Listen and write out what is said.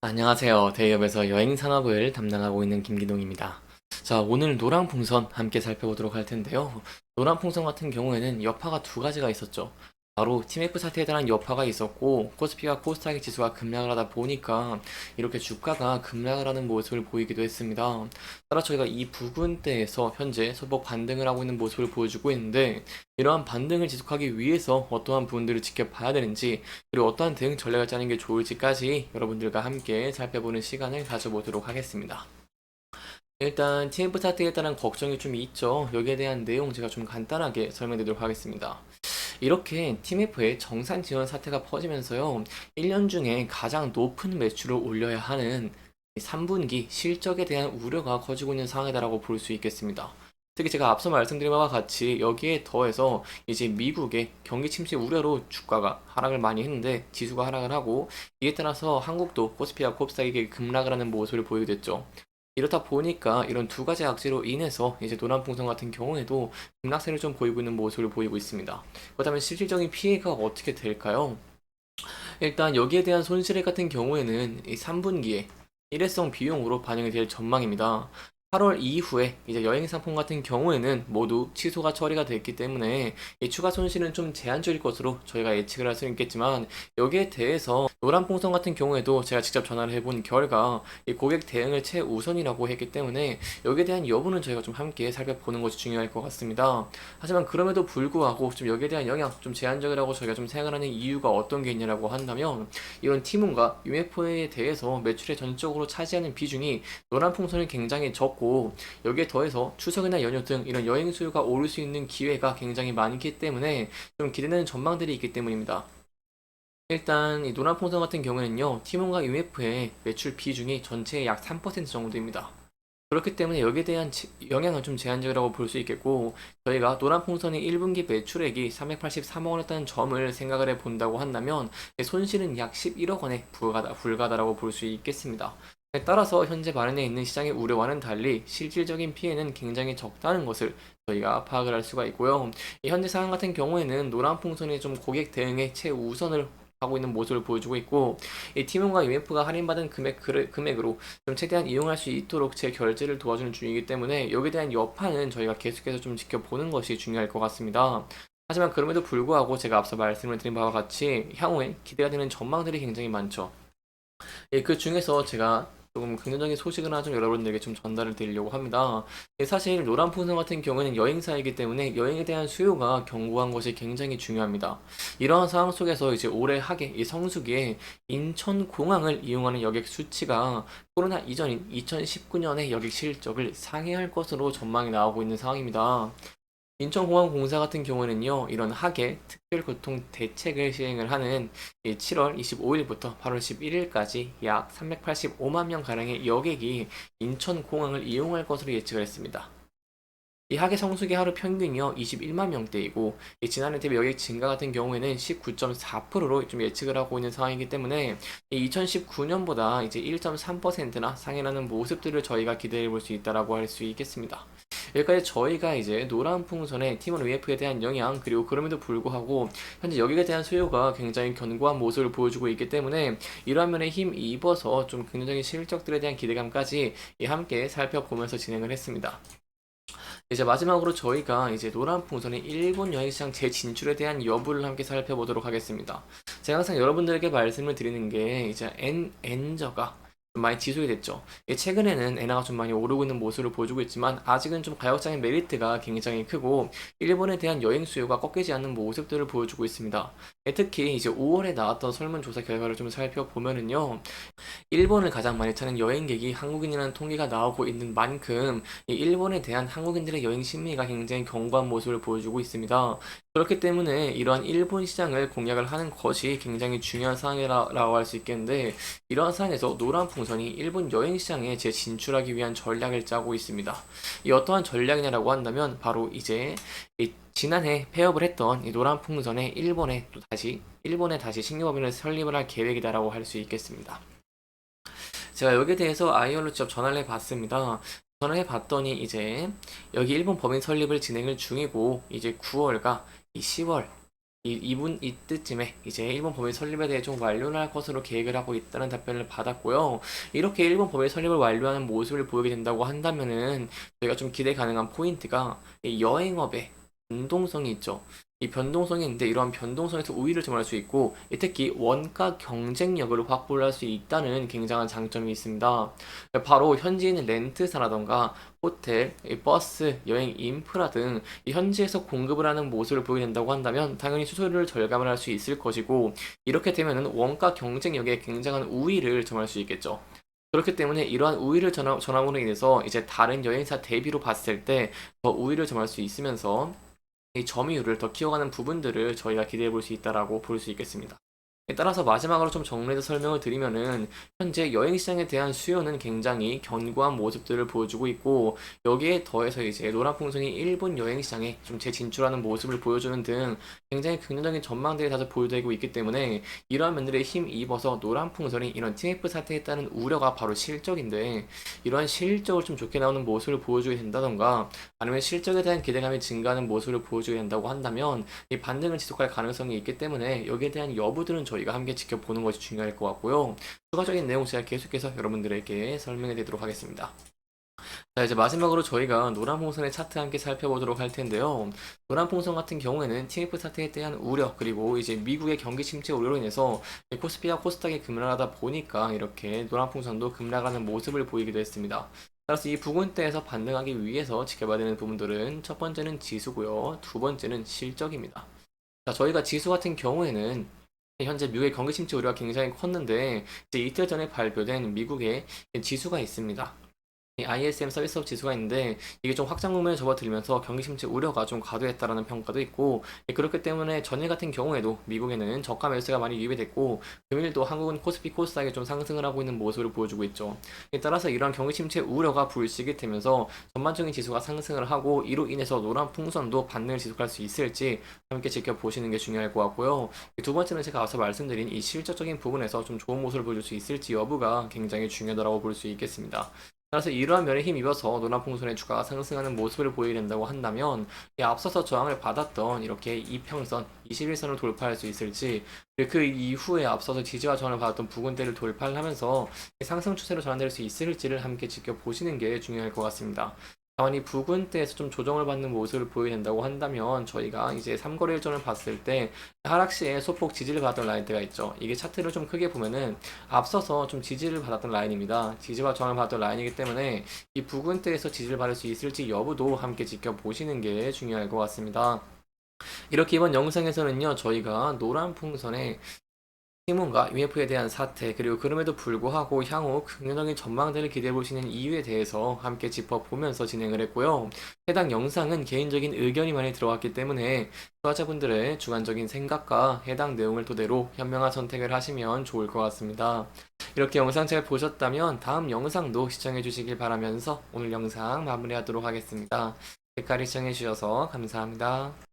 안녕하세요. 대기업에서 여행 산업을 담당하고 있는 김기동입니다. 자, 오늘 노랑풍선 함께 살펴보도록 할 텐데요. 노랑풍선 같은 경우에는 여파가 두 가지가 있었죠. 바로 TMF 사태에 대한 여파가 있었고, 코스피와 코스닥의 지수가 급락을 하다 보니까 이렇게 주가가 급락을 하는 모습을 보이기도 했습니다. 따라 저희가 이 부근대에서 현재 소폭 반등을 하고 있는 모습을 보여주고 있는데, 이러한 반등을 지속하기 위해서 어떠한 부분들을 지켜봐야 되는지, 그리고 어떠한 대응 전략을 짜는 게 좋을지까지 여러분들과 함께 살펴보는 시간을 가져보도록 하겠습니다. 일단 TMF 차트에 따른 걱정이 좀 있죠. 여기에 대한 내용 제가 좀 간단하게 설명드리도록 하겠습니다. 이렇게 TMF의 정산 지원 사태가 퍼지면서요. 1년 중에 가장 높은 매출을 올려야 하는 3분기 실적에 대한 우려가 커지고 있는 상황이다라고 볼 수 있겠습니다. 특히 제가 앞서 말씀드린 바와 같이 여기에 더해서 이제 미국의 경기 침체 우려로 주가가 하락을 많이 했는데 지수가 하락을 하고, 이에 따라서 한국도 코스피와 코스닥이 급락을 하는 모습을 보이게 됐죠. 이렇다 보니까 이런 두 가지 악재로 인해서 이제 노란풍선 같은 경우에도 급락세를 좀 보이고 있는 모습을 보이고 있습니다. 그렇다면 실질적인 피해가 어떻게 될까요? 일단 여기에 대한 손실 같은 경우에는 이 3분기에 일회성 비용으로 반영이 될 전망입니다. 8월 이후에 이제 여행 상품 같은 경우에는 모두 취소가 처리가 됐기 때문에 이 추가 손실은 좀 제한적일 것으로 저희가 예측을 할 수 있겠지만, 여기에 대해서 노란풍선 같은 경우에도 제가 직접 전화를 해본 결과 이 고객 대응을 최우선이라고 했기 때문에 여기에 대한 여부는 저희가 좀 함께 살펴보는 것이 중요할 것 같습니다. 하지만 그럼에도 불구하고 좀 여기에 대한 영향 좀 제한적이라고 저희가 좀 생각을 하는 이유가 어떤 게 있냐라고 한다면, 이런 티몬과 UFO에 대해서 매출에 전적으로 차지하는 비중이 노란풍선이 굉장히 적고, 여기에 더해서 추석이나 연휴 등 이런 여행 수요가 오를 수 있는 기회가 굉장히 많기 때문에 좀 기대되는 전망들이 있기 때문입니다. 일단 이 노란풍선 같은 경우에는요, 티몬과 UF의 매출 비중이 전체의 약 3% 정도입니다. 그렇기 때문에 여기에 대한 영향은 좀 제한적이라고 볼 수 있겠고, 저희가 노란풍선의 1분기 매출액이 383억 원이었다는 점을 생각을 해 본다고 한다면 손실은 약 11억 원에 불과하다라고 볼 수 있겠습니다. 따라서 현재 발현해 있는 시장의 우려와는 달리 실질적인 피해는 굉장히 적다는 것을 저희가 파악을 할 수가 있고요. 이 현재 상황 같은 경우에는 노란풍선이 좀 고객 대응에 최우선을 하고 있는 모습을 보여주고 있고, 이 티몬과 UF가 할인받은 금액으로 좀 최대한 이용할 수 있도록 제 결제를 도와주는 중이기 때문에 여기에 대한 여파는 저희가 계속해서 좀 지켜보는 것이 중요할 것 같습니다. 하지만 그럼에도 불구하고 제가 앞서 말씀을 드린 바와 같이 향후에 기대가 되는 전망들이 굉장히 많죠. 예, 그 중에서 제가 조금 긍정적인 소식을 하나 좀 여러분들에게 좀 전달을 드리려고 합니다. 예, 사실 노란 풍선 같은 경우에는 여행사이기 때문에 여행에 대한 수요가 견고한 것이 굉장히 중요합니다. 이러한 상황 속에서 이제 올해 하계 이 성수기에 인천공항을 이용하는 여객 수치가 코로나 이전인 2019년의 여객 실적을 상회할 것으로 전망이 나오고 있는 상황입니다. 인천공항공사 같은 경우에는요, 이런 하계 특별교통 대책을 시행을 하는 7월 25일부터 8월 11일까지 약 385만 명가량의 여객이 인천공항을 이용할 것으로 예측을 했습니다. 이 하계 성수기 하루 평균이요 21만 명대이고, 지난해 대비 여객 증가 같은 경우에는 19.4%로 좀 예측을 하고 있는 상황이기 때문에 2019년보다 이제 1.3%나 상회하는 모습들을 저희가 기대해 볼 수 있다라고 할 수 있겠습니다. 여기까지 저희가 이제 노란 풍선의 팀원 UF에 대한 영향, 그리고 그럼에도 불구하고 현재 여객에 대한 수요가 굉장히 견고한 모습을 보여주고 있기 때문에 이러한 면에 힘 입어서 좀 긍정적인 실적들에 대한 기대감까지 함께 살펴보면서 진행을 했습니다. 이제 마지막으로 저희가 이제 노란풍선의 일본 여행시장 재진출에 대한 여부를 함께 살펴보도록 하겠습니다. 제가 항상 여러분들에게 말씀을 드리는 게 이제 엔저가 좀 많이 지속이 됐죠. 최근에는 엔화가 좀 많이 오르고 있는 모습을 보여주고 있지만 아직은 좀 가격적인 메리트가 굉장히 크고 일본에 대한 여행 수요가 꺾이지 않는 모습들을 보여주고 있습니다. 특히 이제 5월에 나왔던 설문조사 결과를 좀 살펴보면은요, 일본을 가장 많이 찾는 여행객이 한국인이라는 통계가 나오고 있는 만큼 이 일본에 대한 한국인들의 여행 심리가 굉장히 견고한 모습을 보여주고 있습니다. 그렇기 때문에 이러한 일본 시장을 공략을 하는 것이 굉장히 중요한 상황이라고 할 수 있겠는데, 이러한 상황에서 노란 풍선이 일본 여행 시장에 재진출하기 위한 전략을 짜고 있습니다. 이 어떠한 전략이냐라고 한다면 바로 이제 이 지난해 폐업을 했던 이 노란 풍선에 일본에 다시 신규법인을 설립을 할 계획이다라고 할 수 있겠습니다. 제가 여기에 대해서 아이언로 직접 전화를 해봤습니다. 전화를 해봤더니 이제 여기 일본 법인 설립을 진행을 중이고, 이제 9월과 이 10월 이때쯤에 이제 일본 법의 설립에 대해 좀 완료를 할 것으로 계획을 하고 있다는 답변을 받았고요. 이렇게 일본 법의 설립을 완료하는 모습을 보이게 된다고 한다면은 저희가 좀 기대 가능한 포인트가 이 여행업의 변동성이 있죠. 이 변동성이 있는데 이러한 변동성에서 우위를 점할 수 있고 특히 원가 경쟁력을 확보를 할 수 있다는 굉장한 장점이 있습니다. 바로 현지인 렌트사라던가 호텔, 이 버스, 여행 인프라 등 이 현지에서 공급을 하는 모습을 보이게 된다고 한다면 당연히 수수료를 절감을 할 수 있을 것이고 이렇게 되면은 원가 경쟁력에 굉장한 우위를 점할 수 있겠죠. 그렇기 때문에 이러한 우위를 전함으로 인해서 이제 다른 여행사 대비로 봤을 때 더 우위를 점할 수 있으면서 이 점유율을 더 키워가는 부분들을 저희가 기대해 볼 수 있다라고 볼 수 있겠습니다. 따라서 마지막으로 좀 정리해서 설명을 드리면은 현재 여행 시장에 대한 수요는 굉장히 견고한 모습들을 보여주고 있고 여기에 더해서 이제 노란풍선이 일본 여행 시장에 좀 재진출하는 모습을 보여주는 등 굉장히 긍정적인 전망들이 다소 보여되고 있기 때문에 이러한 면들에 힘입어서 노란풍선이 이런 TF 사태에 따른 우려가 바로 실적인데 이러한 실적을 좀 좋게 나오는 모습을 보여주게 된다던가 아니면 실적에 대한 기대감이 증가하는 모습을 보여주게 된다고 한다면 이 반등을 지속할 가능성이 있기 때문에 여기에 대한 여부들은 저희가 함께 지켜보는 것이 중요할 것 같고요. 추가적인 내용 제가 계속해서 여러분들에게 설명해 드리도록 하겠습니다. 자, 이제 마지막으로 저희가 노란풍선의 차트 함께 살펴보도록 할 텐데요. 노란풍선 같은 경우에는 TF 사태에 대한 우려, 그리고 이제 미국의 경기 침체 우려로 인해서 코스피와 코스닥이 급락하다 보니까 이렇게 노란풍선도 급락하는 모습을 보이기도 했습니다. 따라서 이 부분대에서 반등하기 위해서 지켜봐야 되는 부분들은 첫 번째는 지수고요. 두 번째는 실적입니다. 자, 저희가 지수 같은 경우에는 현재 미국의 경기 침체 우려가 굉장히 컸는데 이제 이틀 전에 발표된 미국의 지수가 있습니다. 이 ISM 서비스업 지수가 있는데 이게 좀 확장 국면에 접어들면서 경기 침체 우려가 좀 과도했다라는 평가도 있고 그렇기 때문에 전일 같은 경우에도 미국에는 저가 매수가 많이 유입이 됐고 금일도 한국은 코스피 코스닥이 좀 상승을 하고 있는 모습을 보여주고 있죠. 따라서 이러한 경기 침체 우려가 불식이 되면서 전반적인 지수가 상승을 하고 이로 인해서 노란 풍선도 반등을 지속할 수 있을지 함께 지켜보시는 게 중요할 것 같고요. 두 번째는 제가 앞서 말씀드린 이 실적적인 부분에서 좀 좋은 모습을 보여줄 수 있을지 여부가 굉장히 중요하다고 볼 수 있겠습니다. 따라서 이러한 면에 힘입어서 노란풍선의 주가가 상승하는 모습을 보이게 된다고 한다면 앞서서 저항을 받았던 이렇게 이평선, 21선을 돌파할 수 있을지 그 이후에 앞서서 지지와 저항을 받았던 부근대를 돌파를 하면서 상승 추세로 전환될 수 있을지를 함께 지켜보시는 게 중요할 것 같습니다. 다만 이 부근대에서 좀 조정을 받는 모습을 보여야 된다고 한다면 저희가 이제 3거래 일정을 봤을 때 하락시에 소폭 지지를 받았던 라인대가 있죠. 이게 차트를 좀 크게 보면은 앞서서 좀 지지를 받았던 라인입니다. 지지와 저항을 받았던 라인이기 때문에 이 부근대에서 지지를 받을 수 있을지 여부도 함께 지켜보시는 게 중요할 것 같습니다. 이렇게 이번 영상에서는요, 저희가 노란 풍선의 팀원과 UF에 대한 사태, 그리고 그럼에도 불구하고 향후 긍정적인 전망들을 기대해 보시는 이유에 대해서 함께 짚어보면서 진행을 했고요. 해당 영상은 개인적인 의견이 많이 들어왔기 때문에 투자자분들의 주관적인 생각과 해당 내용을 토대로 현명한 선택을 하시면 좋을 것 같습니다. 이렇게 영상 잘 보셨다면 다음 영상도 시청해 주시길 바라면서 오늘 영상 마무리하도록 하겠습니다. 끝까지 시청해 주셔서 감사합니다.